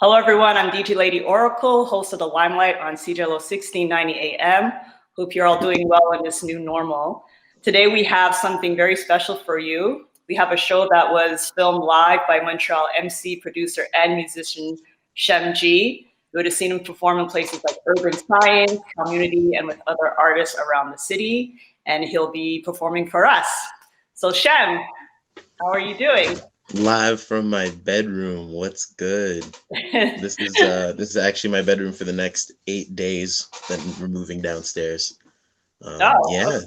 Hello, everyone. I'm DJ Lady Oracle, host of the Limelight on CJLO 1690 AM. Hope you're all doing well in this new normal. Today, we have something very special for you. We have a show that was filmed live by Montreal MC, producer, and musician Shem G. You would have seen him perform in places like Urban Science, Community, and with other artists around the city. And he'll be performing for us. So Shem, how are you doing? Live from my bedroom. What's good? This is actually my bedroom for the next 8 days that we're moving downstairs. Yeah,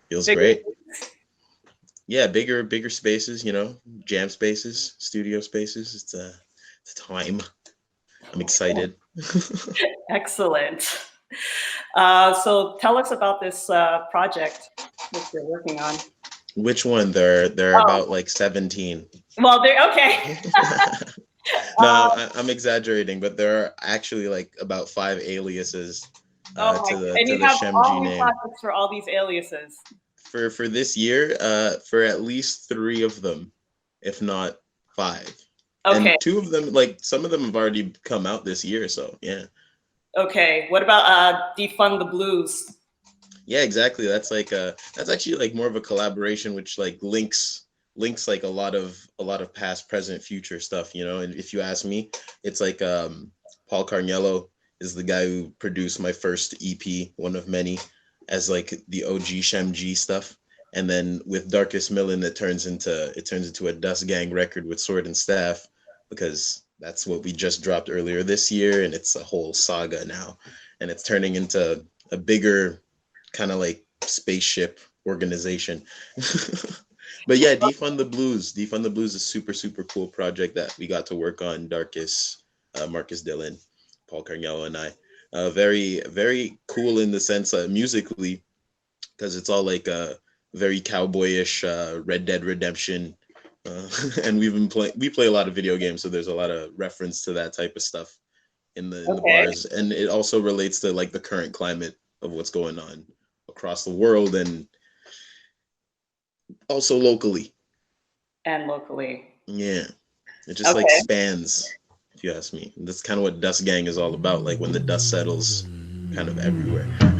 feels great. Yeah, bigger spaces, jam spaces, studio spaces. It's time. I'm excited. Excellent. So tell us about this project that you're working on. Which one? They're about like 17. Well, they're okay. No, I'm exaggerating, but there are actually like about 5 aliases to the Shem G name. For all these aliases. For this year, for at least 3 of them, if not 5. Okay. And 2 of them, like some of them have already come out this year, so yeah. Okay. What about Defund the Blues? Yeah, exactly. That's actually like more of a collaboration, which like links like a lot of past, present, future stuff, And if you ask me, it's like Paul Carniello is the guy who produced my first EP, one of many, as like the OG Shem G stuff. And then with Darkest Millin, it turns into a Dust Gang record with Sword and Staff, because that's what we just dropped earlier this year, and it's a whole saga now, and it's turning into a bigger kind of like spaceship organization. But yeah, Defund the Blues. Defund the Blues is super, super cool project that we got to work on. Darkest, Marcus Dillon, Paul Carniello, and I. Very, very cool in the sense musically, because it's all like very cowboyish, Red Dead Redemption, and we play a lot of video games, so there's a lot of reference to that type of stuff in the bars, and it also relates to like the current climate of what's going on across the world and also locally. And locally. Yeah. It just like spans, if you ask me. That's kind of what Dust Gang is all about, like when the dust settles kind of everywhere. I'm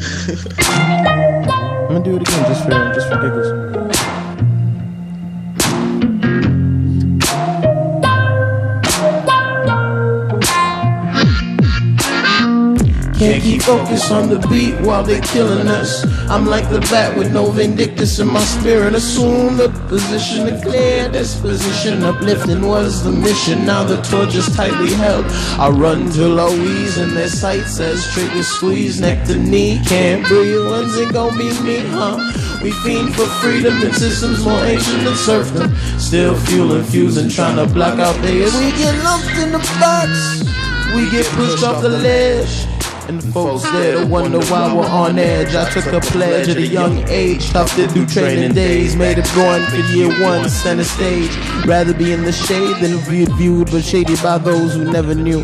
gonna do it again just for giggles. Can't keep focus on the beat while they killing us. I'm like the bat with no vindictus in my spirit. Assume the position to clear disposition. Uplifting was the mission. Now the torch is tightly held. I run till I wheeze and their sight says trigger squeeze. Neck to knee, can't breathe. When's it gonna be me, huh? We fiend for freedom and systems more ancient than serfdom. Still fueling, fusing, trying to block out theirs. We get lumped in the box. We get pushed off the ledge. And the folks there to wonder why we're on edge. I took a pledge at a young age, tough to do training days. Made it going for year 1, center stage. Rather be in the shade than viewed but shaded by those who never knew.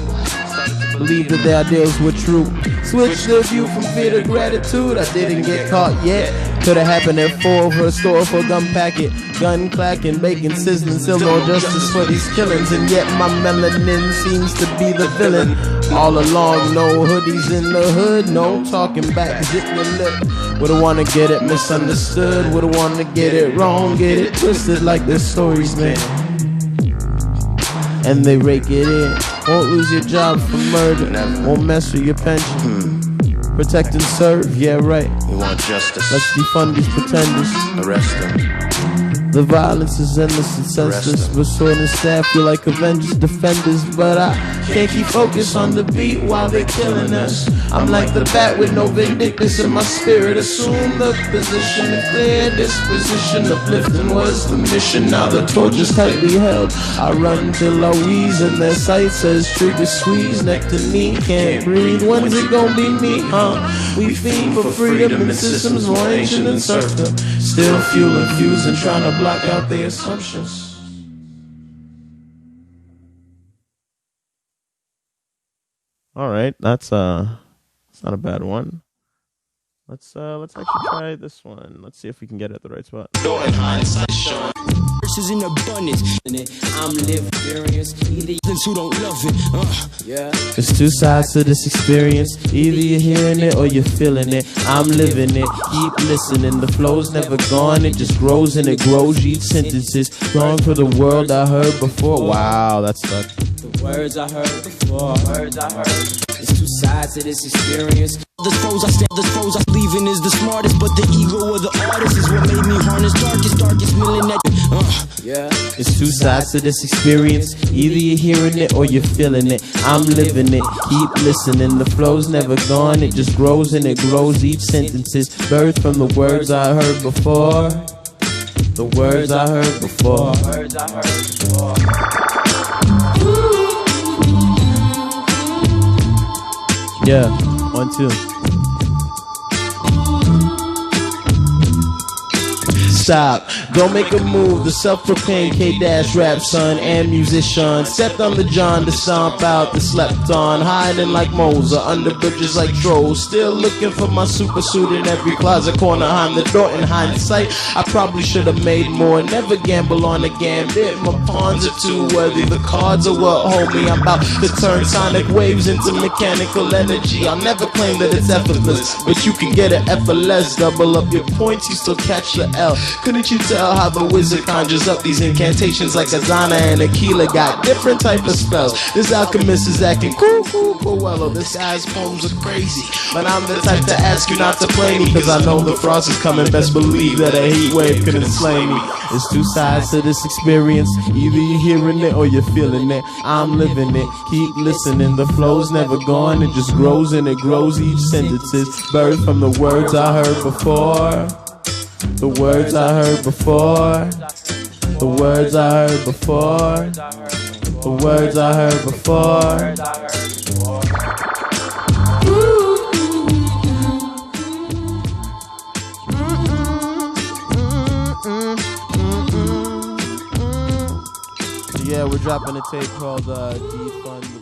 Believed that their ideals were true. Switched the view from fear to gratitude. I didn't get caught yet. Could've happened at 4 for a store for a gun packet. Gun clacking, bacon sizzling. Still no justice for these killings. And yet my melanin seems to be the villain. All along, no hoodies in the hood. No talking back, zip your lip. Would've wanna get it misunderstood. Would've wanna get it wrong. Get it twisted like their stories, man. And they rake it in. Won't lose your job for murder. Won't mess with your pension. Protect and serve, yeah right. We want justice. Let's defund these pretenders. Arrest them. The violence is endless and senseless. With sword and staff, feel like Avengers, defenders. But I can't keep focus on the beat while they're killing us. I'm like the bat with no vindictus in my spirit. Assume the position to clear disposition. Uplifting was the mission. Now the torch is tightly held. I run till I wheeze and their sight says trigger squeeze. Neck to knee, can't breathe. When's it gonna be me, huh? We fiend for freedom and systems more ancient than serfdom. Still fueling, fusing, trying to block out their assumptions. All right, that's not a bad one. Let's actually try this one. Let's see if we can get it at the right spot. is in abundance. I'm living experience. Either who don't love it. Yeah. There's two sides to this experience. Either you're hearing it or you're feeling it. I'm living it. Keep listening. The flow's never gone. It just grows and it grows. Each sentence is strong for the world I heard before. Wow, that's stuck. The words I heard before. Words I heard. There's two sides to this experience. The foes I leaving is the smartest, but the ego of the artist is what made me harness darkest million that. Yeah. It's two sides to this experience. Either you're hearing it or you're feeling it. I'm living it. Keep listening. The flow's never gone. It just grows and it grows. Each sentence is birthed from the words I heard before. The words I heard before. Words I heard before. Yeah, 1, 2. Stop, don't make a move. The self-proclaimed K-rap son and musician stepped on the John to stomp out the slept on, hiding like moles or under bridges like trolls. Still looking for my super suit in every closet corner behind the door. In hindsight, I probably should have made more. Never gamble on a gambit. My pawns are too worthy. The cards are what hold me. I'm about to turn sonic waves into mechanical energy. I'll never claim that it's effortless, but you can get it effortless. Double up your points, you still catch the L. Couldn't you tell how the wizard conjures up these incantations like Azana and Aquila got different type of spells? This alchemist is acting cool, well, this guy's poems are crazy, but I'm the type to ask you not to play me, cause I know the frost is coming. Best believe that a heat wave couldn't slay me. There's two sides to this experience. Either you're hearing it or you're feeling it. I'm living it. Keep listening. The flow's never gone. It just grows and it grows. Each sentence is birthed from the words I heard before. The words I heard before. The words I heard before. The words I heard before. Yeah, we're dropping a tape called Defund the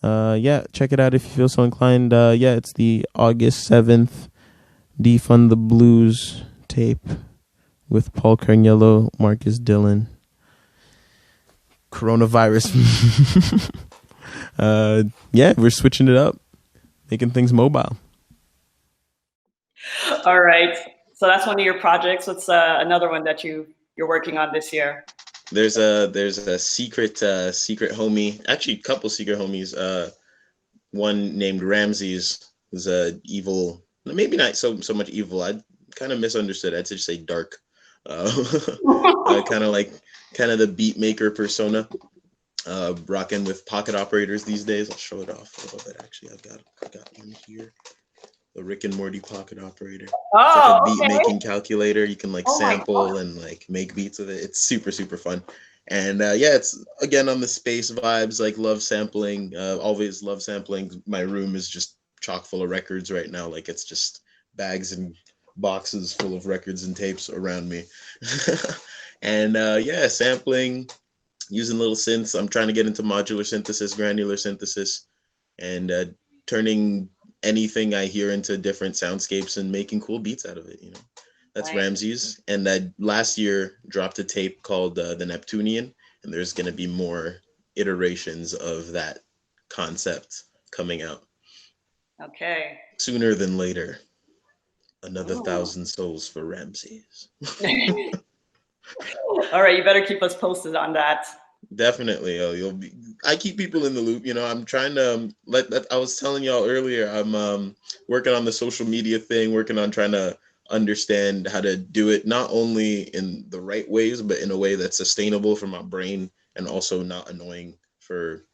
Blues. Yeah, check it out if you feel so inclined. Yeah, it's the August 7th Defund the Blues tape with Paul Carniello, Marcus Dillon, coronavirus. Yeah, we're switching it up, making things mobile. All right. So that's one of your projects. What's another one that you're working on this year? There's a secret homie, actually a couple secret homies. One named Ramses, who's a evil. Maybe not so much evil. I kind of misunderstood. I'd just say dark. Kind of the beat maker persona. Rocking with pocket operators these days. I'll show it off a little bit. Actually, I've got one here. The Rick and Morty pocket operator. Oh, it's like a beat making calculator. You can sample and make beats with it. It's super fun. And yeah, it's again on the space vibes, love sampling. Always love sampling. My room is just chock full of records right now. It's just bags and boxes full of records and tapes around me. And yeah, sampling, using little synths. I'm trying to get into modular synthesis, granular synthesis, and turning anything I hear into different soundscapes and making cool beats out of it. That's right. Ramses. And I last year dropped a tape called The Neptunian, and there's going to be more iterations of that concept coming out. Okay. Sooner than later. Another 1,000 souls for Ramses. All right, you better keep us posted on that. Definitely. I keep people in the loop. I'm trying to I was telling y'all earlier, I'm working on the social media thing, working on trying to understand how to do it, not only in the right ways, but in a way that's sustainable for my brain and also not annoying for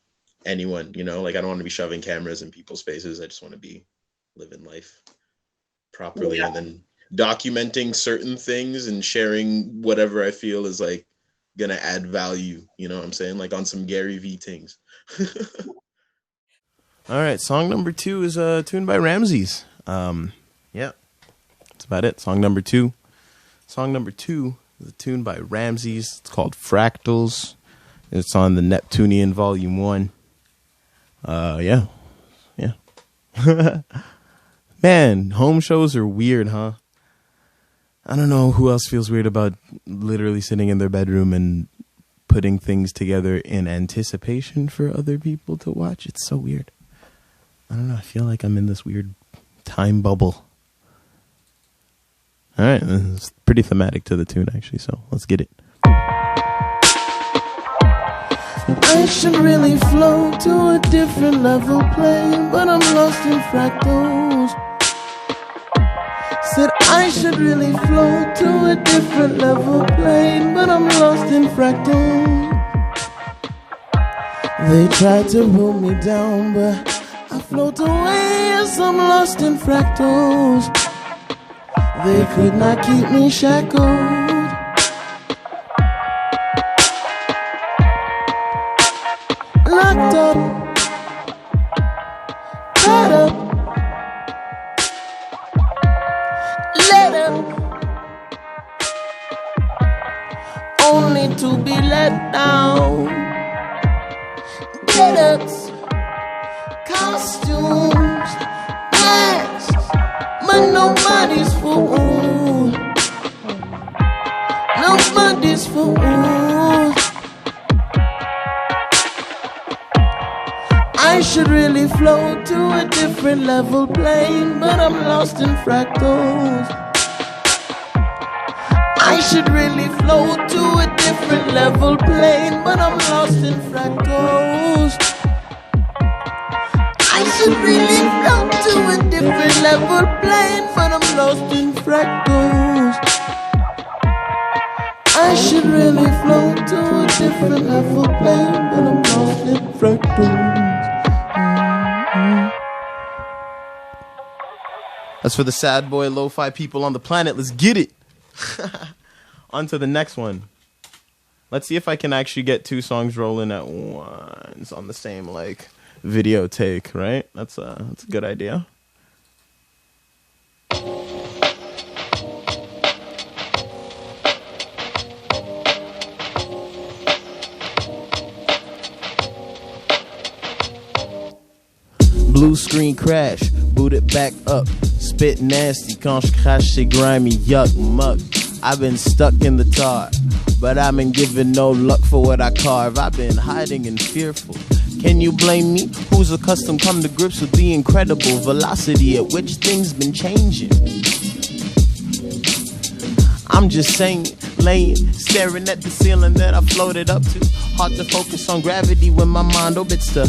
anyone. I don't want to be shoving cameras in people's faces. I just want to be living life properly, and then documenting certain things and sharing whatever I feel is gonna add value. You know what I'm saying? On some Gary V things. All right, song number 2 is a tune by Ramses. Yeah, that's about it. Song number 2 is a tune by Ramses. It's called Fractals. It's on the Neptunian Volume 1. Yeah. Man, home shows are weird, huh? I don't know who else feels weird about literally sitting in their bedroom and putting things together in anticipation for other people to watch. It's so weird. I don't know. I feel like I'm in this weird time bubble. All right. It's pretty thematic to the tune, actually. So let's get it. I should really float to a different level plane, but I'm lost in fractals. Said I should really float to a different level plane, but I'm lost in fractals. They tried to pull me down, but I float away as I'm lost in fractals. They could not keep me shackled. Locked up, tied up, let up, only to be let down. Get-ups, costumes, masks, but nobody's fool. Nobody's fool. I should really float to a different level plane, but I'm lost in fractals. I should really float to a different level plane, but I'm lost in fractals. I should really float to a different level plane, but I'm lost in fractals. I should really float to a different level plane, but I'm lost in fractals. That's for the sad boy lo-fi people on the planet. Let's get it. On to the next one. Let's see if I can actually get two songs rolling at once on the same like video take, right? That's a good idea. Blue screen crash, boot it back up. Spit nasty, quand je crache c'est grimy, yuck, muck. I've been stuck in the tar, but I've been given no luck for what I carve. I've been hiding and fearful. Can you blame me? Who's accustomed come to grips with the incredible velocity at which things been changing? I'm just saying, laying, staring at the ceiling that I floated up to. Hard to focus on gravity when my mind orbits to.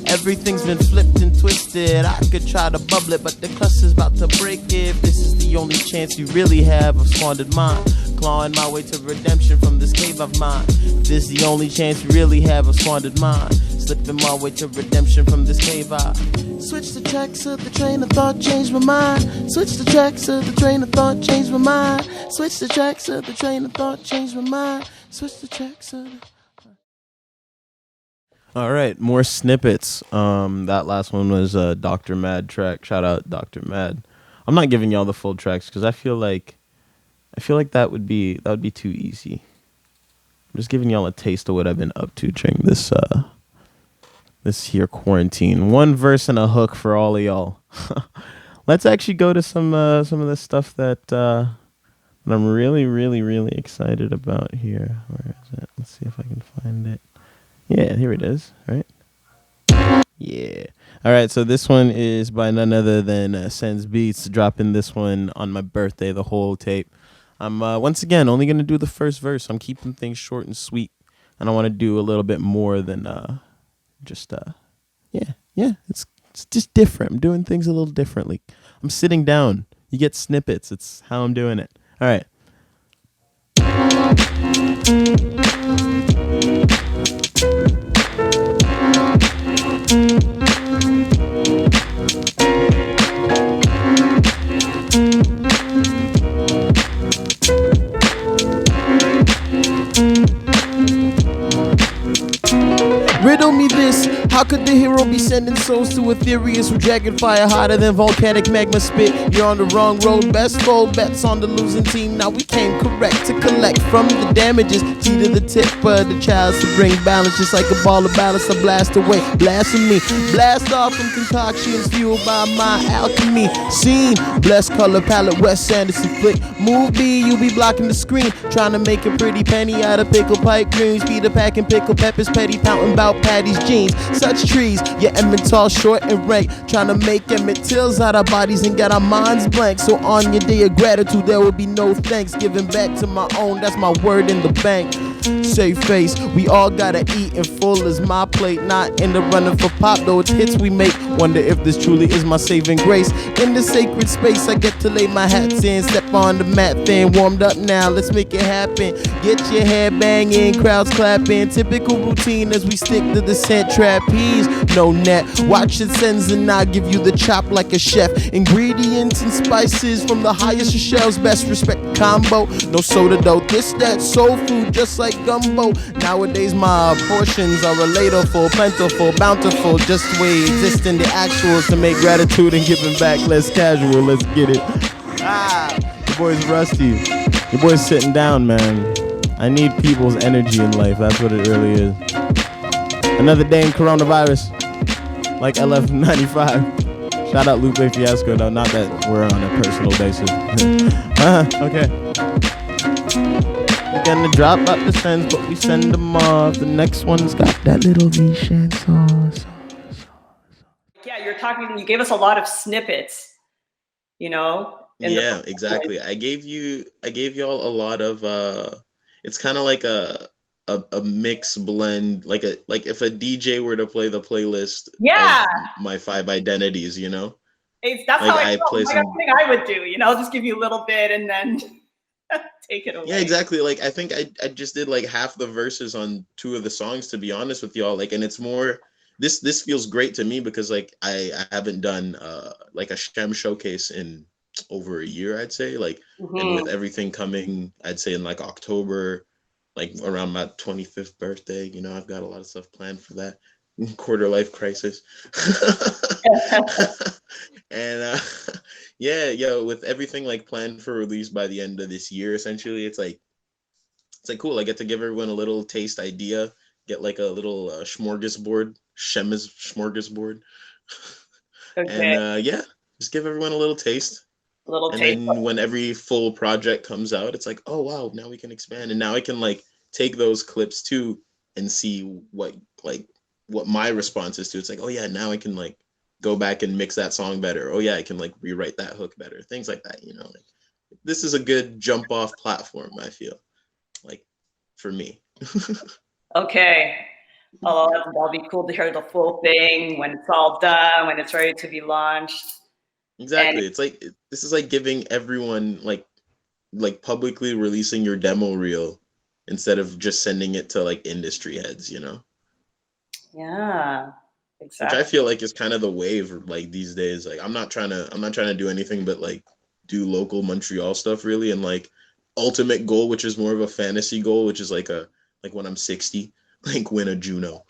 Everything's been flipped and twisted. I could try to bubble it, but the cluster's about to break it. This is the only chance you really have of squandered mine. Clawing my way to redemption from this cave of mine. This is the only chance you really have of squandered mine. Slipping my way to redemption from this cave I switch the tracks of the train of thought, change my mind. Switch the tracks of the train of thought, change my mind. Switch the tracks of the train of thought, change my mind. Switch the tracks of the... All right, more snippets. That last one was a Dr. Mad track. Shout out Dr. Mad. I'm not giving y'all the full tracks because I feel like that would be too easy. I'm just giving y'all a taste of what I've been up to during this here quarantine. One verse and a hook for all of y'all. Let's actually go to some of the stuff that I'm really, really, really excited about here. Where is it? Let's see if I can find it. Yeah, here it is, right? Yeah. All right, so this one is by none other than Sense Beats, dropping this one on my birthday, the whole tape. I'm, once again, only going to do the first verse. I'm keeping things short and sweet, and I want to do a little bit more than yeah, it's just different. I'm doing things a little differently. I'm sitting down. You get snippets. It's how I'm doing it. All right. Riddle me this, how could the hero be sending souls to Aetherius with dragon fire hotter than volcanic magma spit? You're on the wrong road, best fold bets on the losing team. Now we came correct to collect from the damages. T to the tip of the chalice to bring balance. Just like a ball of ballast, I blast away, blasphemy. Blast off from concoctions fueled by my alchemy. Scene, blessed color palette, Wes Anderson flick. Move B, you be blocking the screen. Trying to make a pretty penny out of pickle pipe dreams. Peter packing pickle peppers, petty pouting bout Patty's jeans. Such trees, yeah, Emmett tall, short and rank. Trying to make Emmett Tills out of bodies and get our minds blank. So on your day of gratitude, there will be no thanks. Giving back to my own, that's my word in the bank. Save face, we all gotta eat, and full is my plate. Not in the running for pop, though it's hits we make. Wonder if this truly is my saving grace. In the sacred space, I get to lay my hats in. Step on the mat, thin, warmed up now, let's make it happen. Get your head banging, crowds clapping. Typical routine as we stick to the scent. Trapeze, no net. Watch it sends and I'll give you the chop like a chef. Ingredients and spices from the highest of shelves. Best respect combo, no soda dough. This, that, soul food, just like gumbo. Nowadays my portions are relatable, plentiful, bountiful. Just the way exist in the actuals to make gratitude and giving back less casual. Let's get it. Your boy's rusty. Your boy's sitting down, man. I need people's energy in life. That's what it really is. Another day in coronavirus, like LF95. Shout out Lupe Fiasco, though. Not that we're on a personal basis. Okay. We're gonna drop out the sends, but we send them off. The next one's got that little V-shan sauce. Yeah, you gave us a lot of snippets, Yeah, exactly. I gave y'all a lot of it's kind of like a mix blend, like if a DJ were to play the playlist of my 5 identities, That's like how I play like some... I think I would do, just give you a little bit and then take it away. Yeah, exactly. Like I think I just did like half the verses on 2 of the songs, to be honest with y'all. Like, and it's more this feels great to me because like I haven't done like a Shem showcase in over a year, I'd say. Like, and with everything coming, I'd say in like October, like around my 25th birthday, I've got a lot of stuff planned for that quarter life crisis. And with everything like planned for release by the end of this year, essentially, it's like cool. I get to give everyone a little taste idea, get like a little smorgasbord, Shem's smorgasbord. Okay. And just give everyone a little taste. Then when every full project comes out, it's like, oh wow, now we can expand, and now I can like take those clips too and see what my response is to. It's like, oh yeah, now I can like go back and mix that song better. Oh yeah, I can like rewrite that hook better. Things like that, like this is a good jump off platform, I feel like, for me. Okay. Oh, that'll be cool to hear the full thing when it's all done, when it's ready to be launched. Exactly. It's like, this is like giving everyone like publicly releasing your demo reel instead of just sending it to like industry heads, Yeah, exactly. Which I feel like is kind of the wave like these days. Like I'm not trying to do anything but like do local Montreal stuff really, and like ultimate goal, which is more of a fantasy goal, which is like when I'm 60, like win a Juno.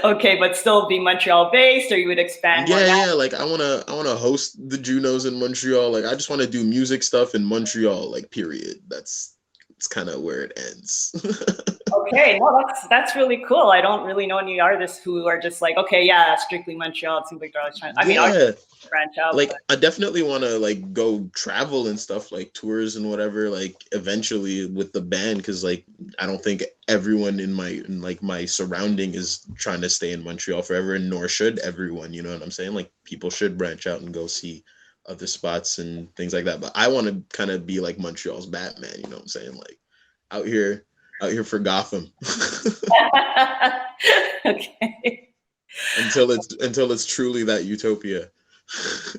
Okay, but still be Montreal based, or you would expand? Yeah. Like I wanna host the Junos in Montreal. Like I just want to do music stuff in Montreal. Like period. It's kind of where it ends. Okay, no, that's really cool. I don't really know any artists who are just like, okay, yeah, strictly Montreal. It seems like they're always trying. I mean, branch out. Like I definitely want to like go travel and stuff, like tours and whatever, like eventually with the band, because like I don't think everyone in my surrounding is trying to stay in Montreal forever, and nor should everyone. You know what I'm saying? Like people should branch out and go see other spots and things like that. But I want to kind of be like Montreal's Batman. You know what I'm saying? Like out here for Gotham. Okay. Until it's truly that utopia.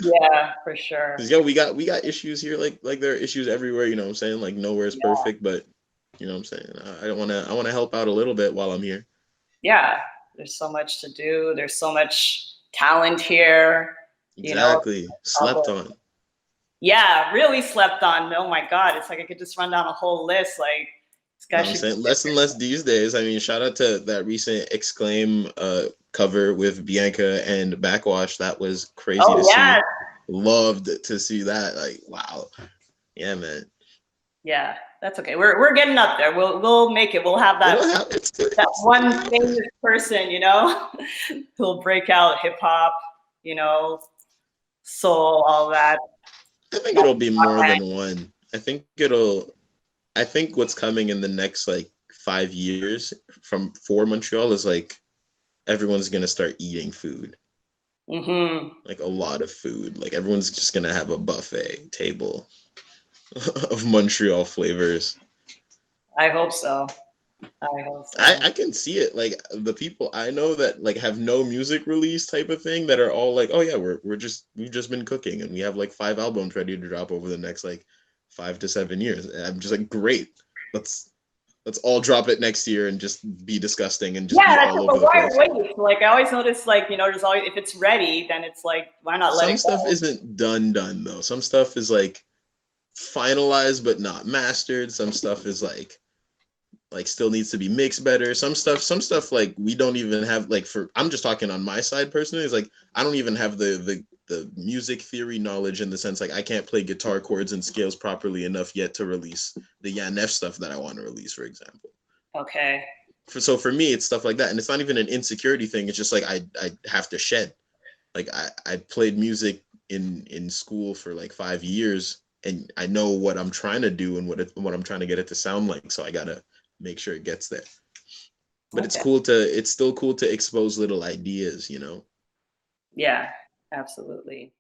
Yeah, for sure. Because we got issues here, like there are issues everywhere, you know what I'm saying? Like nowhere is perfect, but you know what I'm saying? I want to help out a little bit while I'm here. Yeah, there's so much to do. There's so much talent here. Exactly. Slept on. Yeah, really slept on. Oh my God. It's like I could just run down a whole list. Like this guy I'm saying less and less these days. I mean, shout out to that recent Exclaim cover with Bianca and Backwash. That was crazy to see. Loved to see that. Like, wow. Yeah, man. Yeah, that's okay. We're getting up there. We'll make it. We'll have that that one famous person, who'll break out hip hop, soul, all that. I think it'll be more than one. I think what's coming in the next like 5 years for Montreal is like everyone's gonna start eating food. Like a lot of food. Like everyone's just gonna have a buffet table of Montreal flavors. I hope so. I can see it. Like the people I know that like have no music release type of thing that are all like, oh yeah, we've just been cooking and we have like 5 albums ready to drop over the next like 5 to 7 years. And I'm just like, great. Let's all drop it next year and just be disgusting and just be all over the place. Wait. Like I always notice, like, you know, there's always, if it's ready, then it's like, why not let it go? Some stuff isn't done though. Some stuff is like finalized but not mastered. Some stuff is like still needs to be mixed better. Some stuff like we don't even have, like, I'm just talking on my side personally, is like I don't even have the music theory knowledge in the sense like I can't play guitar chords and scales properly enough yet to release the Yanef stuff that I want to release, for example. Okay. So for me, it's stuff like that, and it's not even an insecurity thing. It's just like I have to shed. Like I played music in school for like 5 years, and I know what I'm trying to do and what I'm trying to get it to sound like. So I gotta make sure it gets there. But it's still cool to expose little ideas, you know? Yeah, absolutely.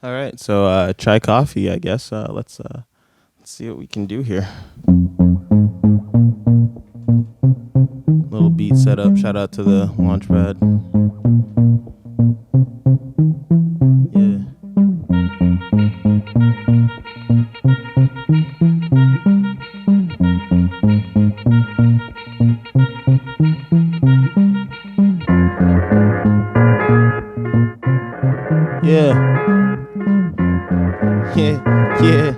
All right, so chai coffee, I guess. Let's see what we can do here. Little beat setup. Shout out to the Launchpad. Yeah. Yeah.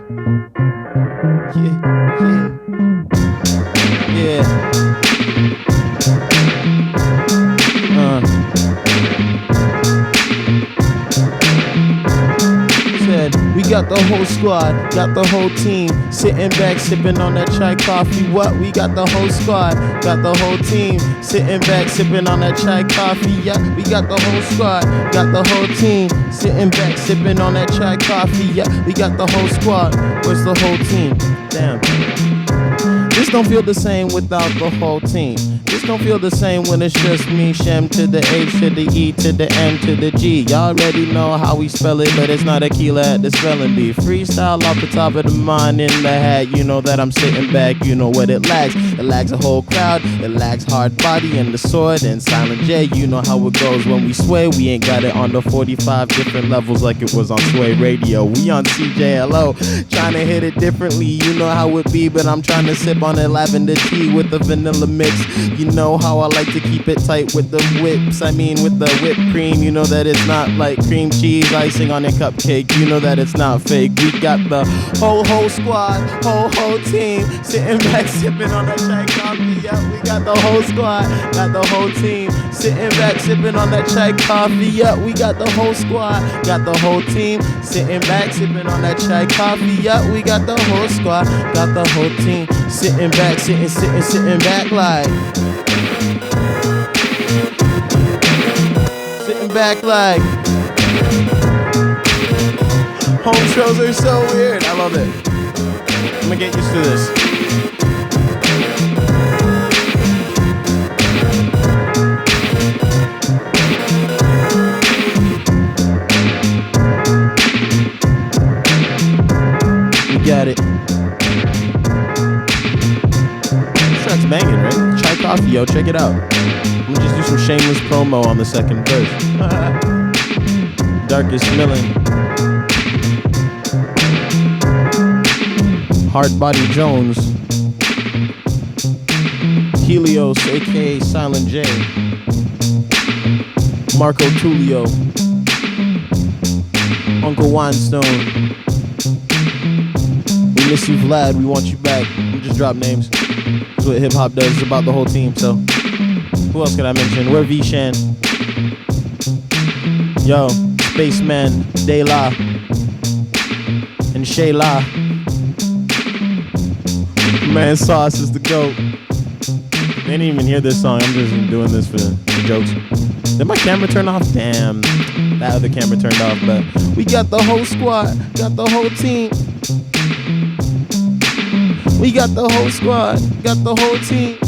Said we got the whole squad, got the whole team sitting back, sipping on that chai coffee. What? We got the whole squad, got the whole team sitting back, sipping on that chai coffee. Yeah, we got the whole squad, got the whole team sitting back, sipping on that chai coffee. Yeah, we got the whole squad. Where's the whole team? Damn. This don't feel the same without the whole team. This don't feel the same when it's just me, Shem to the H to the E to the M to the G. Y'all already know how we spell it, but it's not Aquila at the spelling bee. Freestyle off the top of the mind in the hat. You know that I'm sitting back, you know what it lacks. It lacks a whole crowd, it lacks hard body and the sword and Silent J. You know how it goes when we sway. We ain't got it on the 45 different levels like it was on Sway Radio. We on CJLO, trying to hit it differently. You know how it be, but I'm trying to sip on that lavender tea with the vanilla mix. You know how I like to keep it tight with the whips. I mean with the whipped cream. You know that it's not like cream cheese icing on a cupcake. You know that it's not fake. We got the whole squad, whole team sitting back sipping on that chai coffee. Yeah, we got the whole squad, got the whole team sitting back sipping on that chai coffee. Yeah, we got the whole squad, got the whole team sitting back sipping on that chai coffee. Yeah, we got the whole squad, got the whole team sitting back, sitting back like. Sitting back like. Home shows are so weird. I love it. I'm gonna get used to this. We got it. This track's banging, right? Chai coffee, yo, check it out. I'm gonna just do some shameless promo on the second verse. Darkest Milling. Hard Body Jones. Helios, aka Silent J. Marco Tullio. Uncle Weinstone. We miss you, Vlad. We want you back. We just drop names. That's what hip hop does. It's about the whole team, so. Who else can I mention? We're V-Shan. Yo, Spaceman, De La, and Shayla. Man, Sauce is the GOAT. They didn't even hear this song. I'm just doing this for jokes. Did my camera turn off? Damn. that other camera turned off, but we got the whole squad, got the whole team. We got the whole squad, got the whole team.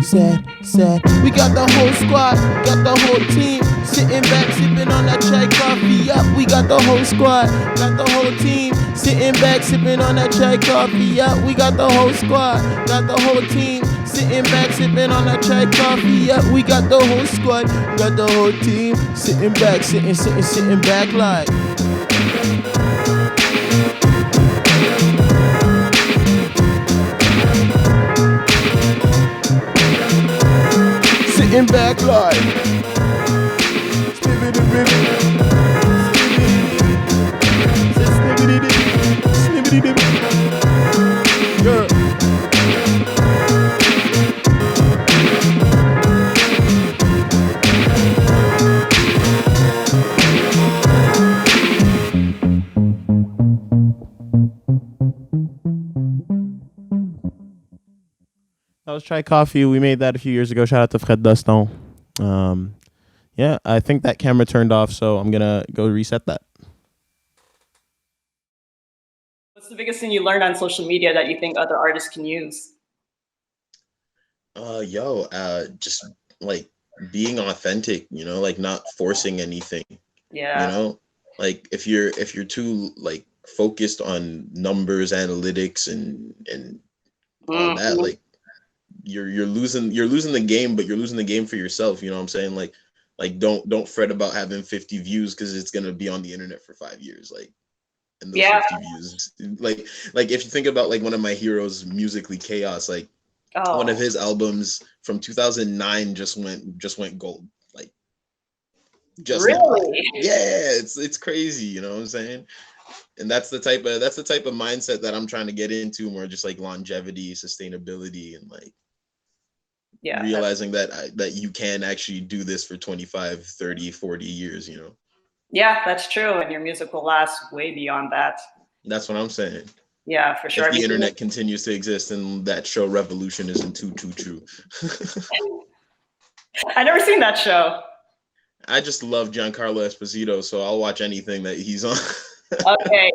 Sad. We got the whole squad, got the whole team. Sitting back, sipping on that chai coffee. Yup, we got the whole squad, got the whole team. Sitting back, sipping on that chai coffee. Yup, we got the whole squad, got the whole team. Sitting back, sipping on that chai coffee. Yup, we got the whole squad, got the whole team. Sitting back, sitting back like. Sitting back like. Yeah. That was Try Coffee. We made that a few years ago. Shout out to Fred Doston. Yeah, I think that camera turned off, so I'm going to go reset that. What's the biggest thing you learned on social media that you think other artists can use? Just like being authentic, you know, like not forcing anything. Yeah. You know, like if you're too like focused on numbers, analytics and all that, like you're losing the game, but you're losing the game for yourself. You know what I'm saying? Like don't fret about having 50 views because it's gonna be on the internet for 5 years. Like, and those 50 views, like if you think about like one of my heroes, Musically Chaos, like one of his albums from 2009 just went gold. Like, just really? Yeah, it's crazy. You know what I'm saying? And that's the type of mindset that I'm trying to get into, more just like longevity, sustainability, and like realizing that you can actually do this for 25, 30, 40 years, you know? Yeah, that's true. And your music will last way beyond that. That's what I'm saying. Yeah, for sure. If the internet continues to exist, and that show Revolution isn't too true. I never seen that show. I just love Giancarlo Esposito, so I'll watch anything that he's on. Okay.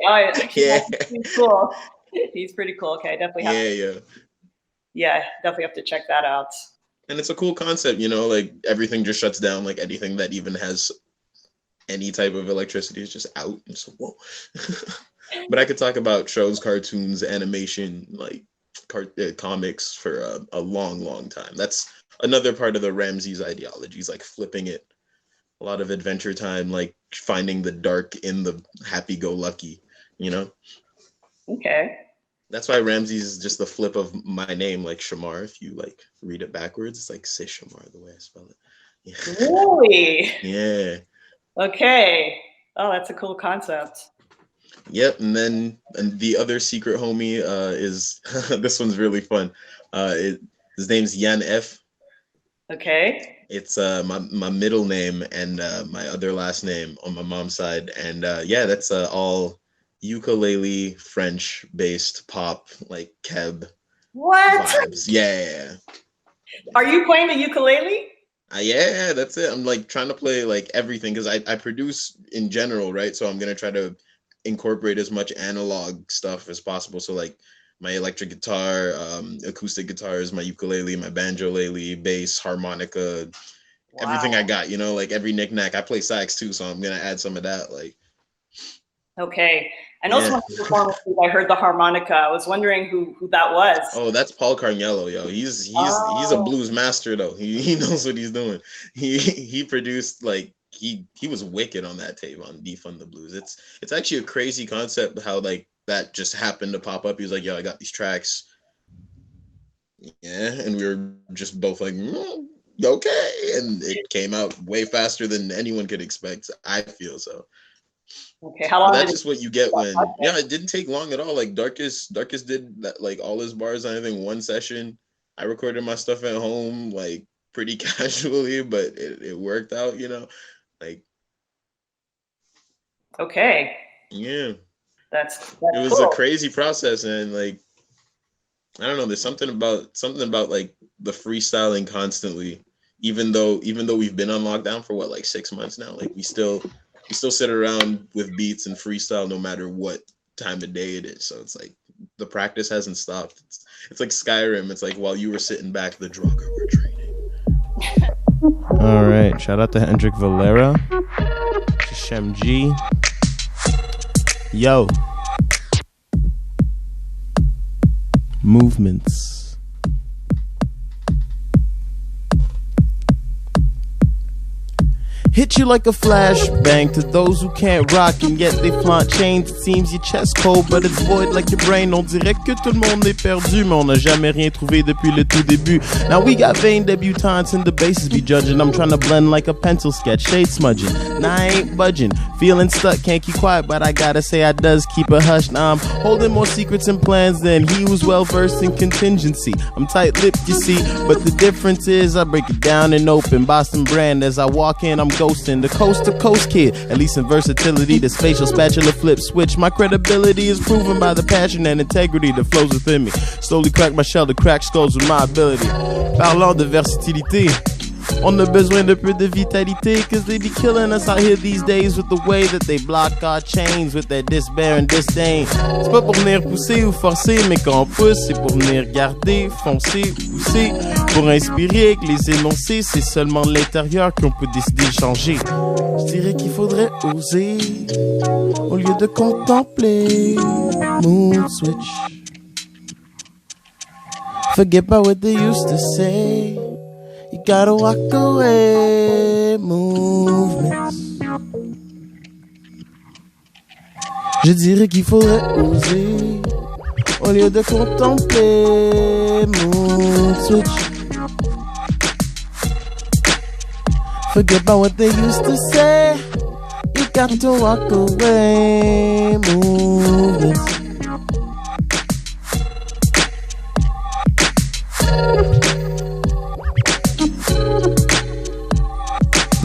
Yeah. He's cool. He's pretty cool. Okay, definitely have definitely have to check that out. And it's a cool concept, you know, like everything just shuts down, like anything that even has any type of electricity is just out. And so, whoa. But I could talk about shows, cartoons, animation, like comics for a long time. That's another part of the Ramses ideologies, like flipping it. A lot of Adventure Time, like finding the dark in the happy-go-lucky, you know? Okay. That's why Ramses is just the flip of my name, like Shamar. If you like read it backwards, it's like Sis Shamar, the way I spell it. Yeah. Really? Yeah. Okay. Oh, that's a cool concept. Yep. And the other secret homie is this one's really fun. His name's Yan F. Okay. It's my middle name and my other last name on my mom's side, and that's all ukulele French based pop, like Keb vibes. Yeah. Are you playing the ukulele? Yeah, that's it. I'm like trying to play like everything because I produce in general, right? So I'm gonna try to incorporate as much analog stuff as possible. So like my electric guitar, acoustic guitars, my ukulele, my banjo-lele, bass, harmonica, everything I got, you know, like every knick-knack. I play sax too, so I'm gonna add some of that. Like, okay. I know some of the performances. I heard the harmonica. I was wondering who that was. Oh, that's Paul Carniello, yo. He's a blues master though. He knows what he's doing. He produced like he was wicked on that tape on Defund the Blues. It's actually a crazy concept how like that just happened to pop up. He was like, yo, I got these tracks. Yeah, and we were just both like, okay, and it came out way faster than anyone could expect. I feel so. Okay, how long? That's just what you get when it didn't take long at all. Like Darkest did that, like all his bars on anything one session. I recorded my stuff at home like pretty casually, but it worked out, you know. Like, okay. yeah. That's It was cool. a crazy process, and like I don't know, there's something about like the freestyling constantly, even though we've been on lockdown for what, like 6 months now, like we still sit around with beats and freestyle no matter what time of day it is. So it's like the practice hasn't stopped. It's like Skyrim. It's like while you were sitting back, the Draugr were training. All right, shout out to Hendrik Valera, to Shem G. Yo. Movements. Hit you like a flashbang to those who can't rock and yet they flaunt chains. It seems your chest cold but it's void like your brain. On dirait que tout le monde est perdu, mais on n'a jamais rien trouvé depuis le tout début. Now we got vain debutantes and the bases be judging. I'm trying to blend like a pencil sketch, shade smudging. Nah, I ain't budging, feeling stuck, can't keep quiet, but I gotta say I does keep a hush. Now I'm holding more secrets and plans than he who's well versed in contingency. I'm tight-lipped, you see, but the difference is I break it down and open. Boston brand as I walk in, I'm ghosting the coast-to-coast kid. At least in versatility, the spatial spatula flip switch. My credibility is proven by the passion and integrity that flows within me. Slowly crack my shell to crack skulls with my ability. Parlons de versatilité. On a besoin de peu de vitalité, cause they be killing us out here these days with the way that they block our chains with their despair and disdain. C'est pas pour venir pousser ou forcer, mais quand on pousse, c'est pour venir garder, foncer, pousser, pour inspirer que les énoncés, c'est seulement de l'intérieur qu'on peut décider de changer. Je dirais qu'il faudrait oser, au lieu de contempler, mood switch. Forget about what they used to say. You gotta walk away, movements. Je dirais qu'il faudrait oser, au lieu de contempler, mood switch. Forget about what they used to say. You got to walk away, movements.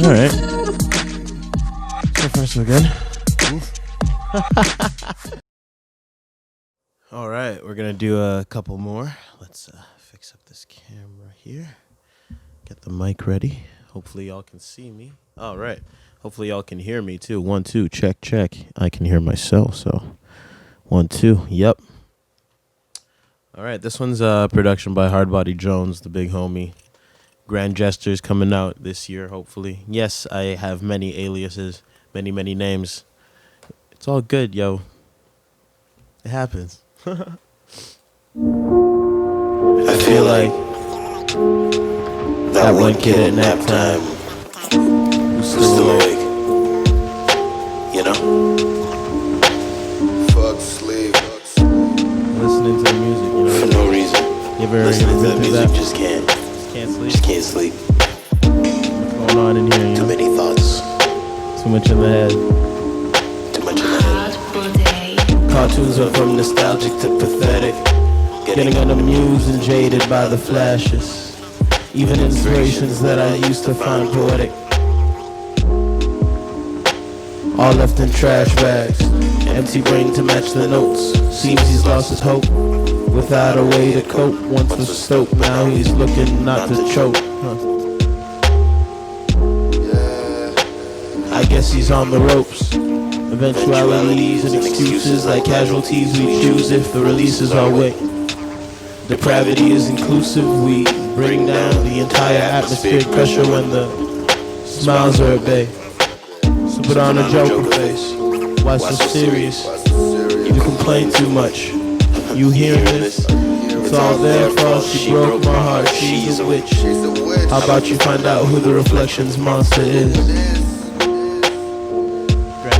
All right. So far, so good. All right, we're gonna do a couple more. Let's fix up this camera here. Get the mic ready. Hopefully, y'all can see me. All right. Hopefully, y'all can hear me too. 1, 2, check, check. I can hear myself. So, 1, 2. Yep. All right. This one's production by Hardbody Jones, the big homie. Grand Gestures coming out this year, hopefully. Yes, I have many aliases, many names. It's all good, yo. It happens. I feel like that one kid at nap time who's still awake, you know? Fuck sleep. Listening to the music, you know? For no reason. You ever Listening to the been through music that? just can't. Can't sleep. Just can't sleep. What's going on in here, you Too know? many thoughts. Too much in the head. Too much in the head. Cartoons are from nostalgic to pathetic. Getting unamused and jaded by the flashes. Even inspirations that I used to find poetic. All left in trash bags. Empty brain to match the notes. Seems he's lost his hope. Without a way to cope. Once was stoked, now he's looking not to choke. I guess he's on the ropes. Eventualities and excuses like casualties we choose if the releases are weight. Depravity is inclusive, we bring down the entire atmospheric pressure when the smiles are at bay. So put on a joker face, why so serious? You complain too much, you hearing this? It's all their fault, she broke my heart, she's a witch. How about you find out who the Reflections monster is?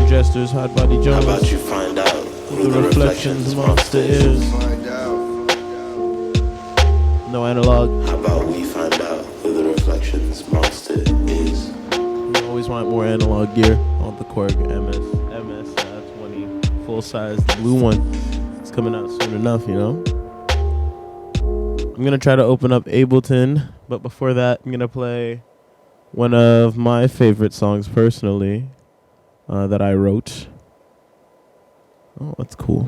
Gestures, Hardbody Jones. How about you find out who the Reflections monster is? No analog. How about we find out who the Reflections monster is? You always want more analog gear on the Korg MS 20 full size, the blue one. It's coming out soon enough, you know. I'm gonna try to open up Ableton, but before that, I'm gonna play one of my favorite songs personally. That I wrote. Oh, that's cool.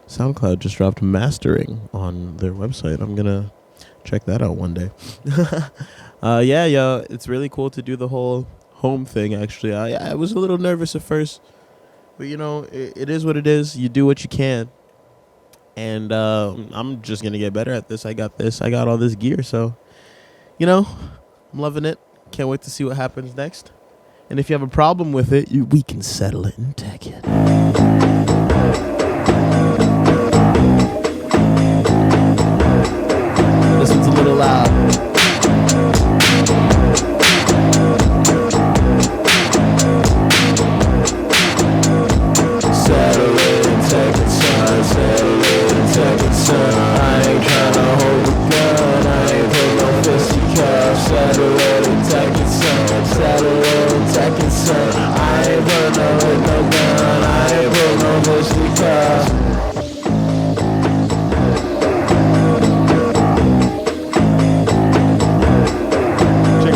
SoundCloud just dropped mastering on their website. I'm gonna check that out one day. Yeah, yo, it's really cool to do the whole home thing. Actually, I was a little nervous at first, but you know, it is what it is. You do what you can, and I'm just gonna get better at this. I got this. I got all this gear, so you know, I'm loving it. Can't wait to see what happens next. And if you have a problem with it, we can settle it and tech it. This one's a little loud. Settle it and take it, son. Settle it and take it, son. I ain't tryna hold a gun. I ain't put no fisticuffs. Settle it and take it, son. Settle it and take it, son. I ain't put no gun. I ain't put no fisticuffs.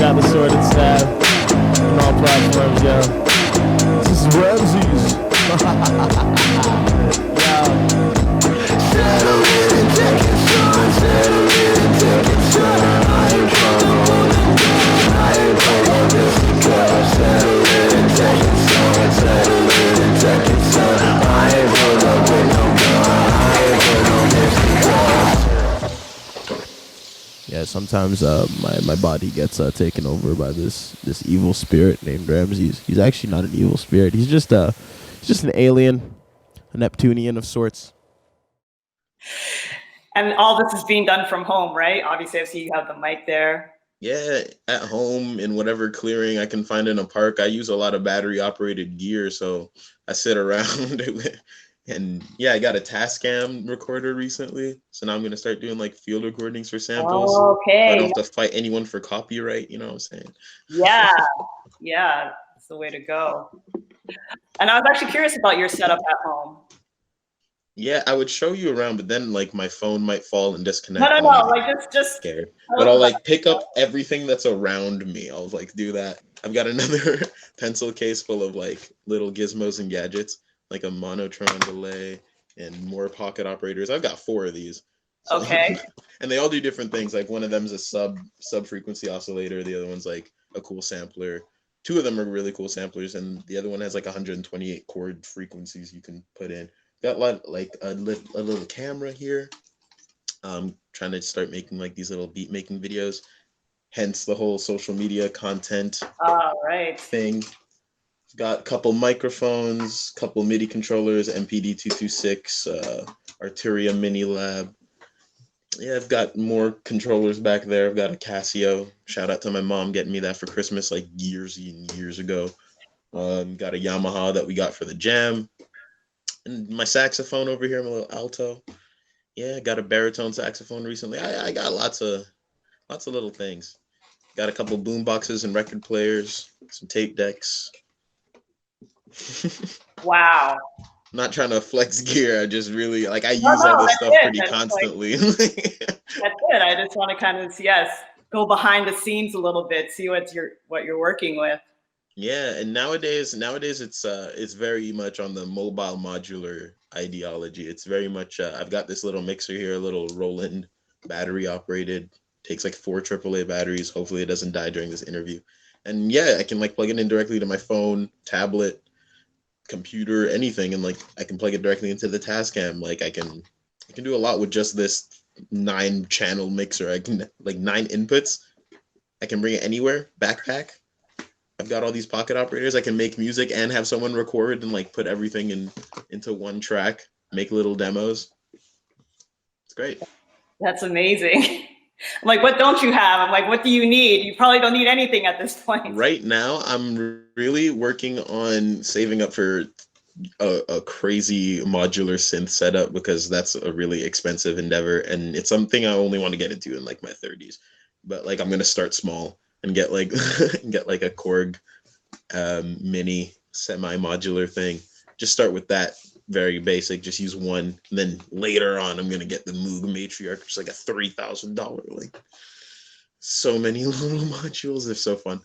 Got the sword and staff on all platforms, yo. This is Ramses. Yo. Settle it and take it, son. Settle it and take it, son. I ain't tryna hold it down. I ain't playing this because settle it and take it, son. Settle it and take it, son. I ain't put up with no gun. I ain't put no this because. Yeah, sometimes my body gets taken over by this evil spirit named Ramses. He's actually not an evil spirit. He's just an alien, a Neptunian of sorts. And all this is being done from home, right? Obviously, I see you have the mic there. Yeah, at home in whatever clearing I can find in a park. I use a lot of battery operated gear, so I sit around and yeah, I got a Tascam recorder recently. So now I'm gonna start doing like field recordings for samples. Oh, okay. So I don't have to fight anyone for copyright, you know what I'm saying? Yeah, yeah, that's the way to go. And I was actually curious about your setup at home. Yeah, I would show you around, but then like my phone might fall and disconnect. No, like just scared. But I'll like pick up everything that's around me. I'll like do that. I've got another pencil case full of like little gizmos and gadgets, like a monotron delay and more pocket operators. I've got 4 of these. So, okay. And they all do different things. Like one of them is a sub frequency oscillator. The other one's like a cool sampler. 2 of them are really cool samplers, and the other one has like 128 chord frequencies you can put in. Got like a little camera here. Trying to start making like these little beat making videos. Hence the whole social media content thing. Got a couple microphones, couple MIDI controllers, MPD226, Arturia Mini Lab. Yeah, I've got more controllers back there. I've got a Casio. Shout out to my mom getting me that for Christmas like years and years ago. Got a Yamaha that we got for the jam. And my saxophone over here, my little alto. Yeah, got a baritone saxophone recently. I got lots of little things. Got a couple boom boxes and record players, some tape decks. Wow. I'm not trying to flex gear. I just really like I use all this stuff pretty constantly. That's good. I just want to kind of go behind the scenes a little bit, see what you're working with. Yeah, and nowadays it's very much on the mobile modular ideology. It's very much I've got this little mixer here, a little Roland battery operated, takes like 4 AAA batteries. Hopefully it doesn't die during this interview. And yeah, I can like plug it in directly to my phone, tablet, computer, anything, and like I can plug it directly into the Tascam. Like I can do a lot with just this 9-channel mixer. I can like 9 inputs. I can bring it anywhere, backpack. I've got all these pocket operators. I can make music and have someone record and like put everything into one track, make little demos. It's great. That's amazing. I'm like, what don't you have? I'm like, what do you need? You probably don't need anything at this point. Right now, I'm really working on saving up for a crazy modular synth setup because that's a really expensive endeavor. And it's something I only want to get into in like my 30s. But like, I'm going to start small and get like a Korg mini semi-modular thing. Just start with that, very basic. Just use one, and then later on, I'm gonna get the Moog Matriarch, which is like a $3,000. Like, so many little modules. They're so fun.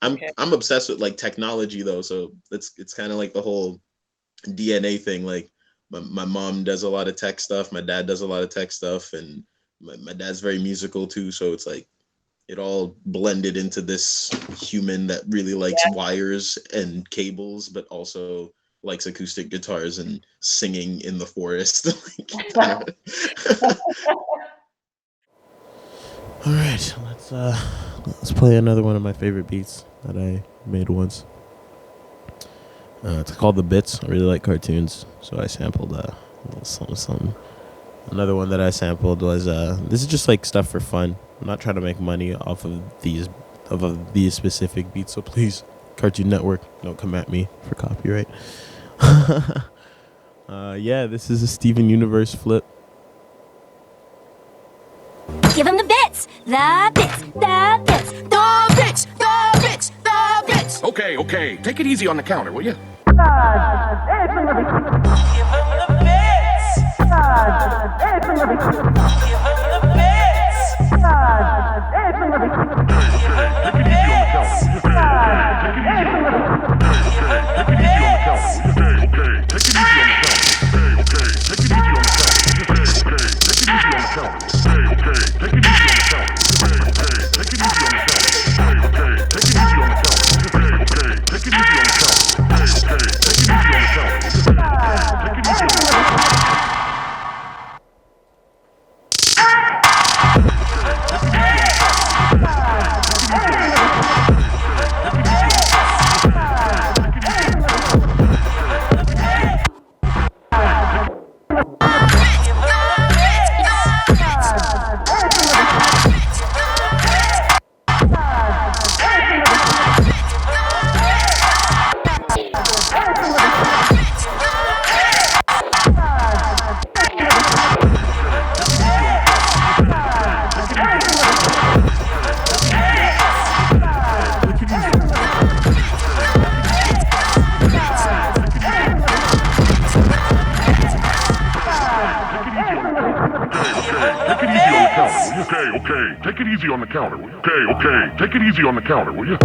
I'm obsessed with like technology though, so it's kind of like the whole DNA thing. Like my mom does a lot of tech stuff. My dad does a lot of tech stuff, and my dad's very musical too. So it's like it all blended into this human that really likes wires and cables, but also likes acoustic guitars and singing in the forest. All right, let's play another one of my favorite beats that I made once. It's called The Bits. I really like cartoons, so I sampled a little something. Another one that I sampled was this is just like stuff for fun. I'm not trying to make money off of these specific beats, so please, Cartoon Network, don't come at me for copyright. Yeah, this is a Steven Universe flip. Give him the bits, the bits, the bits, the bits, the bits, the bits. Okay, take it easy on the counter, will you? Give him the bits. Give him the bits. Okay, take it easy on the counter, will you? Okay, take it easy on the counter, will you?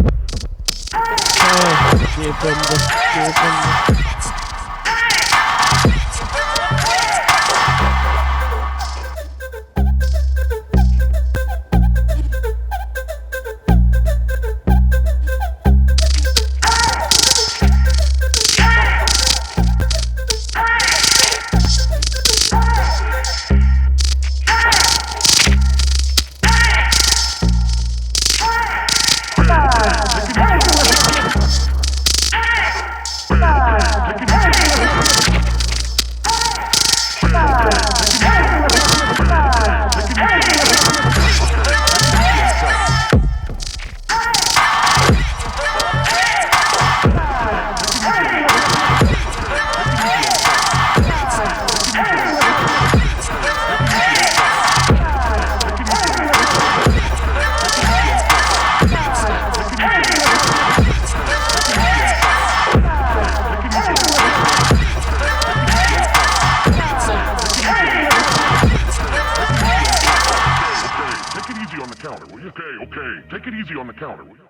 Take it easy on the counter, will you?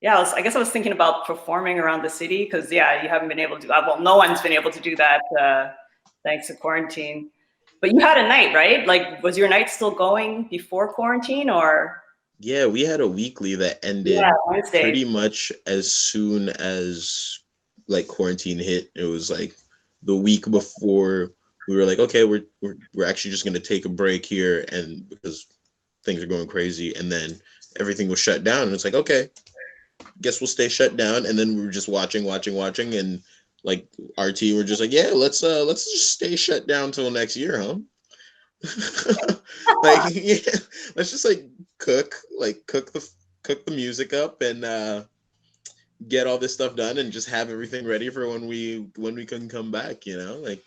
Yeah, I guess I was thinking about performing around the city because, yeah, you haven't been able to. Well, no one's been able to do that thanks to quarantine. But you had a night, right? Like, was your night still going before quarantine, or? Yeah, we had a weekly that ended pretty much as soon as like quarantine hit. It was like the week before we were like, okay, we're actually just gonna take a break here, and because things are going crazy, and then everything was shut down, and it's like, okay, guess we'll stay shut down. And then we were just watching, and like RT were just like, yeah, let's just stay shut down till next year, huh? Like, yeah, let's just like cook the music up and get all this stuff done and just have everything ready for when we can come back, you know, like.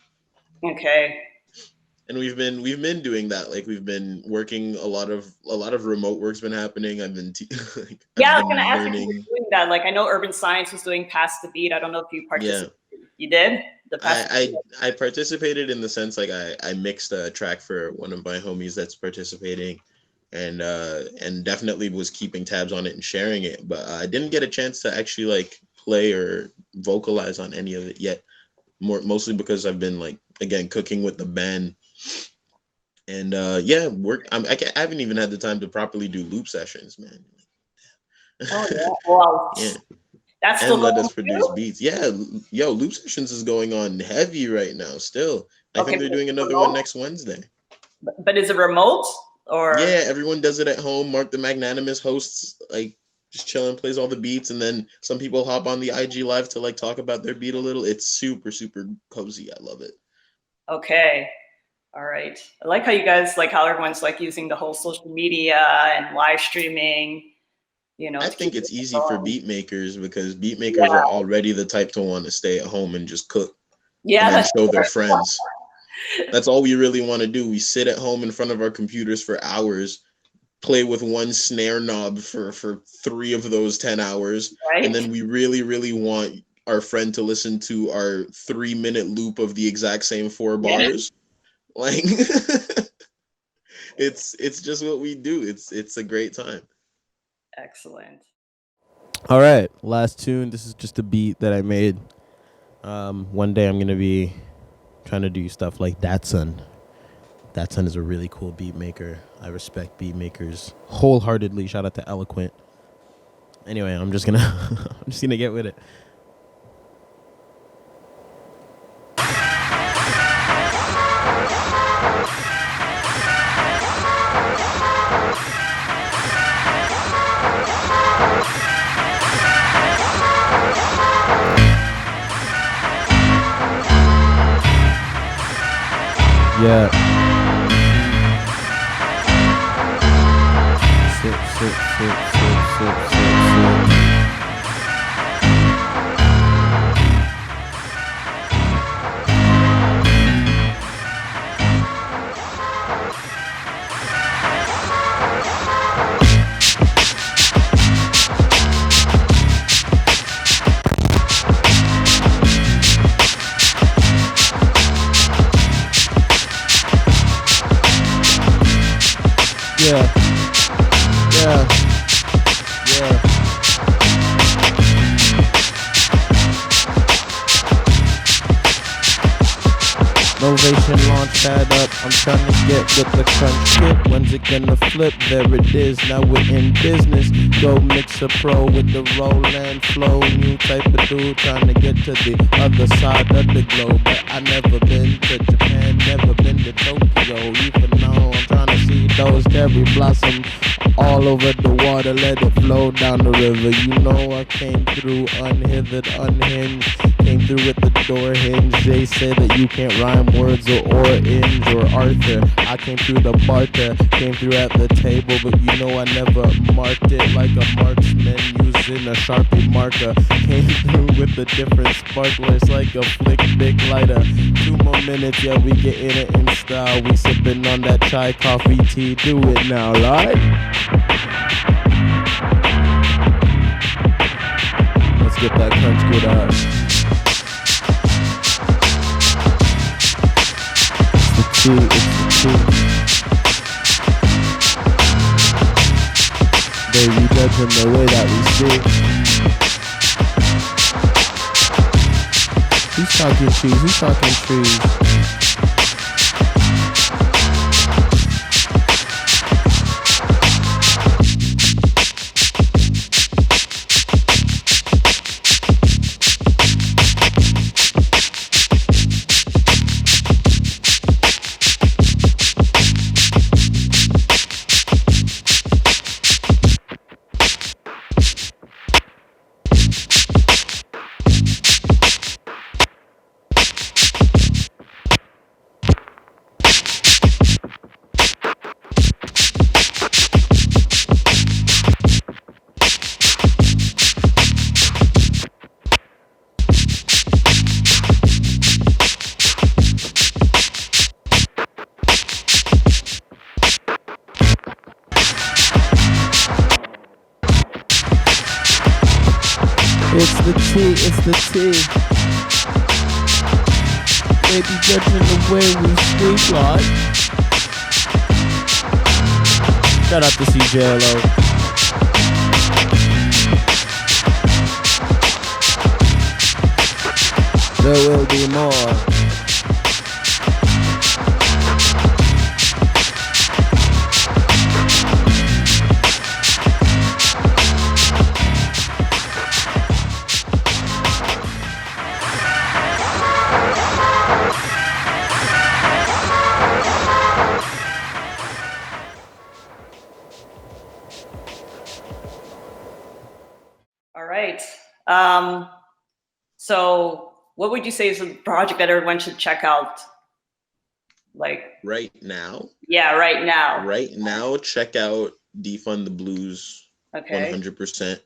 Okay. And we've been doing that. Like, we've been working a lot of remote work's been happening. I've been I was gonna ask if you were doing that. Like, I know Urban Science was doing Pass the Beat. I don't know if you participated. Yeah. You did? I participated in the sense, like, I mixed a track for one of my homies that's participating, and definitely was keeping tabs on it and sharing it. But I didn't get a chance to actually like play or vocalize on any of it yet. Mostly because I've been like, again, cooking with the band. And yeah, I haven't even had the time to properly do loop sessions, man. Oh yeah, well, Yeah. that's And still let going us produce beats. Yeah, yo, loop sessions is going on heavy right now still. I think they're doing another one next Wednesday. But is it remote or? Yeah, everyone does it at home. Mark the Magnanimous hosts, like, just chilling, plays all the beats, and then some people hop on the IG live to like talk about their beat a little. It's super, super cozy. I love it. Okay. All right. I like how you guys, like how everyone's like using the whole social media and live streaming, you know. I think it's easy for beat makers because beat makers are already the type to want to stay at home and just cook. Yeah. And then show their friends. That's all we really want to do. We sit at home in front of our computers for hours, play with one snare knob for 3 of those 10 hours. Right. And then we really, really want our friend to listen to our 3-minute loop of the exact same 4 bars. Like, it's just what we do. It's a great time. Excellent. All right, last tune. This is just a beat that I made. One day I'm gonna be trying to do stuff like Datsun. Datsun is a really cool beat maker. I respect beat makers wholeheartedly. Shout out to Eloquent. Anyway, I'm just gonna get with it. Yeah. Sip. Novation launchpad up. I'm trying to get with the crunch kit. When's it gonna flip? There it is. Now we're in business. Go mix a pro with the roll and flow. New type of dude trying to get to the other side of the globe. But I never been to Japan, never been to Tokyo. Even though I'm trying to see those cherry blossoms all over the water. Let it flow down the river. You know I came through unhithered, unhinged. Came through with the door hinge. They say that you can't rhyme words or orange or Arthur. I came through the barter, came through at the table, but you know I never marked it like a marksman using a Sharpie marker. Came through with the different sparklers like a flick big lighter. 2 more minutes, yeah, we getting it in style. We sipping on that chai, coffee, tea. Do it now, right? Let's get that crunch good up. It's the tea. Baby, judging the way that we speak. Who's talking trees? Who's talking trees? It's the tea. Baby, judging the way we speak, like. Shout out to CJLO. There will be more. All right. So what would you say is a project that everyone should check out? Like Right now, yeah, right now. right now, check out Defund the Blues. Okay. 100%.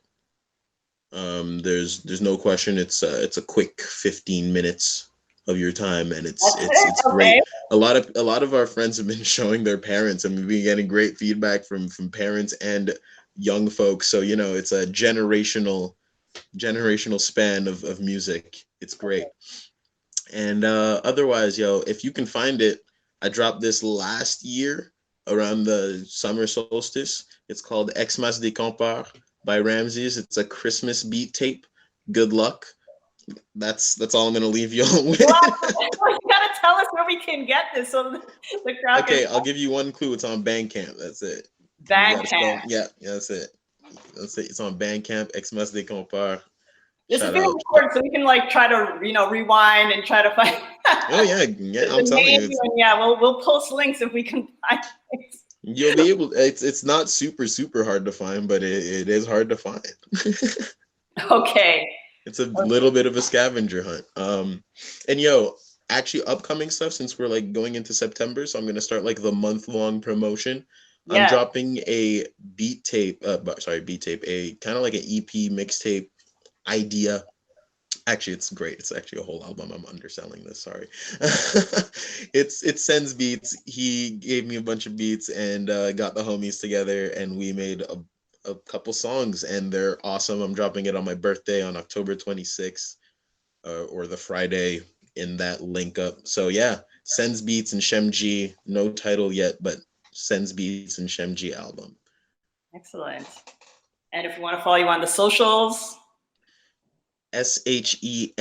There's no question. It's a quick 15 minutes of your time, and it's great. A lot of our friends have been showing their parents, and we've been getting great feedback from parents and young folks. So you know, it's a generational span of music. It's great. And otherwise, yo, if you can find it, I dropped this last year around the summer solstice. It's called Xmas des Compères by Ramses. It's a Christmas beat tape. Good luck. That's all I'm gonna leave y'all with. Well, you gotta tell us where we can get this so the crowd Okay, can... I'll give you one clue. It's on Bandcamp. That's it. Bandcamp. Yeah, that's it. That's it. It's on Bandcamp. Xmas des Compères. This is being recorded, so we can like try to rewind and try to find. Oh yeah, I'm telling you. And yeah, we'll post links if we can find it. You'll be able. It's not super hard to find, but it is hard to find. Okay. It's a little bit of a scavenger hunt. And yo, actually upcoming stuff, since we're like going into September, so I'm gonna start like the month-long promotion. Yeah. I'm dropping a beat tape, a kind of like an EP mixtape idea. Actually, it's great. It's actually a whole album. I'm underselling this. Sorry. It's Sen's beats. He gave me a bunch of beats and got the homies together, and we made a couple songs, and they're awesome. I'm dropping it on my birthday on October 26th, or the Friday in that link up. So yeah, Sen's beats and Shem G. No title yet, but Sen's beats and Shem G album. Excellent. And if you want to follow you on the socials, ShemGeeDot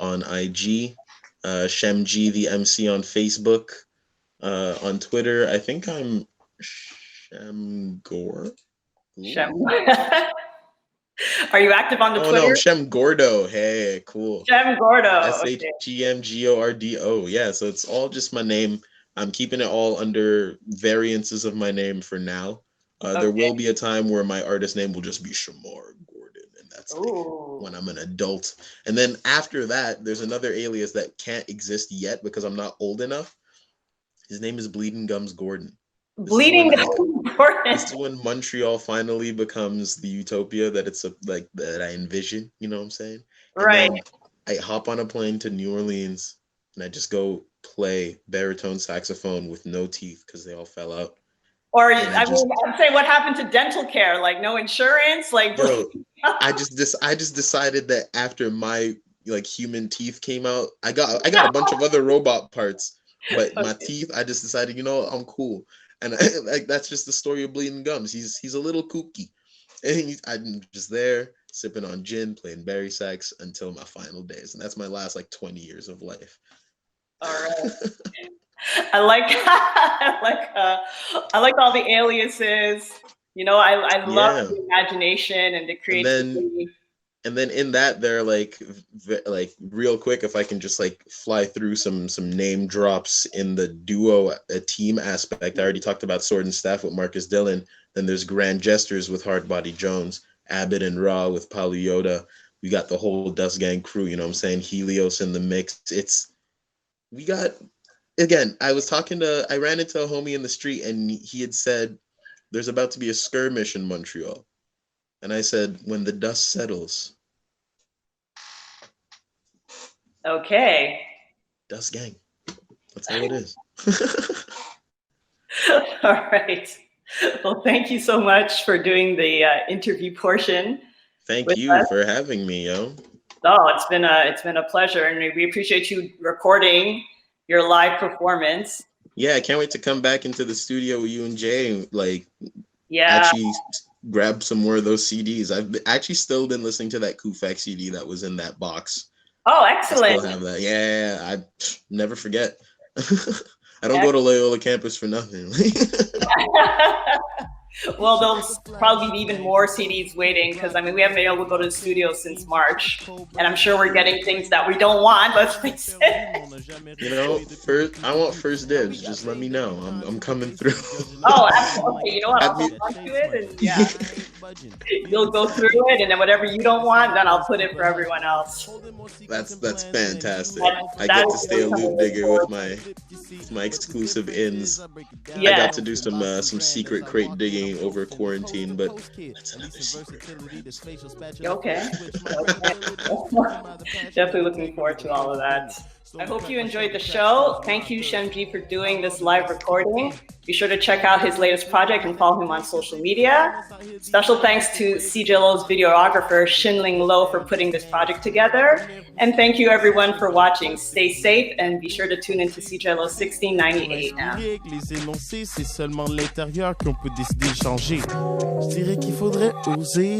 on IG, Shem G the MC on Facebook, on Twitter. I think I'm Shem Gore. Shem. Are you active on the Twitter? Oh no, Shem Gordo. Hey, cool. Shem Gordo. ShemGordo. Yeah, so it's all just my name. I'm keeping it all under variances of my name for now. There will be a time where my artist name will just be Shamar Gordon, and that's like when I'm an adult. And then after that, there's another alias that can't exist yet because I'm not old enough. His name is Bleeding Gums Gordon. Bleeding Gums Gordon. This is when Montreal finally becomes the utopia that it's that I envision. You know what I'm saying? And right. I hop on a plane to New Orleans, and I just go play baritone saxophone with no teeth because they all fell out. Or I'd say, what happened to dental care? Like no insurance? Like yo, I just decided that after my human teeth came out, I got a bunch of other robot parts, but my teeth, I just decided, I'm cool. And that's just the story of Bleeding Gums. He's a little kooky, and I'm just there sipping on gin, playing bari sax until my final days, and that's my last 20 years of life. All right. I like all the aliases. I love the imagination and the creativity. And then in that, they're real quick, if I can just fly through some name drops in the duo team aspect. I already talked about Sword and Staff with Marcus Dillon. Then there's Grand Gestures with Hardbody Jones, Abbott and Raw with Palu Yoda. We got the whole Dust Gang crew, you know what I'm saying? Helios in the mix. Again, I ran into a homie in the street, and he had said, there's about to be a skirmish in Montreal. And I said, when the dust settles. Okay. Dust Gang. That's how it is. All right. Well, thank you so much for doing the interview portion. Thank you for having me, yo. Oh, it's been a pleasure, and we appreciate you recording your live performance. Yeah, I can't wait to come back into the studio with you and Jay, actually grab some more of those CDs. Actually still been listening to that Kufak CD that was in that box. Oh, I excellent. still have that. Yeah, I never forget. I don't go to Loyola campus for nothing. Well, there'll probably be even more CDs waiting because I mean we haven't been able to go to the studio since March, and I'm sure we're getting things that we don't want. Let's face it. You know, I want first dibs. Just let me know. I'm coming through. Oh, absolutely. Okay, you know what? I'll hold on to it, and yeah, you'll go through it, and then whatever you don't want, then I'll put it for everyone else. That's fantastic. I That get to is stay a really loop digger with my exclusive ins. Yeah. I got to do some secret crate digging over quarantine, but that's another secret. Okay. Definitely looking forward to all of that. I hope you enjoyed the show. Thank you, Shem G, for doing this live recording. Be sure to check out his latest project and follow him on social media. Special thanks to CJLO's videographer, Shin Ling for putting this project together. And thank you everyone for watching. Stay safe and be sure to tune into CJLO 1690 AM. Les énoncés, c'est seulement l'intérieur qu'on peut décider de changer. Je dirais qu'il faudrait oser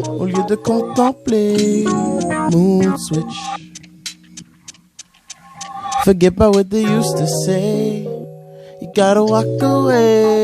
au lieu de contempler. Mood switch. Forget about what they used to say. You gotta walk away.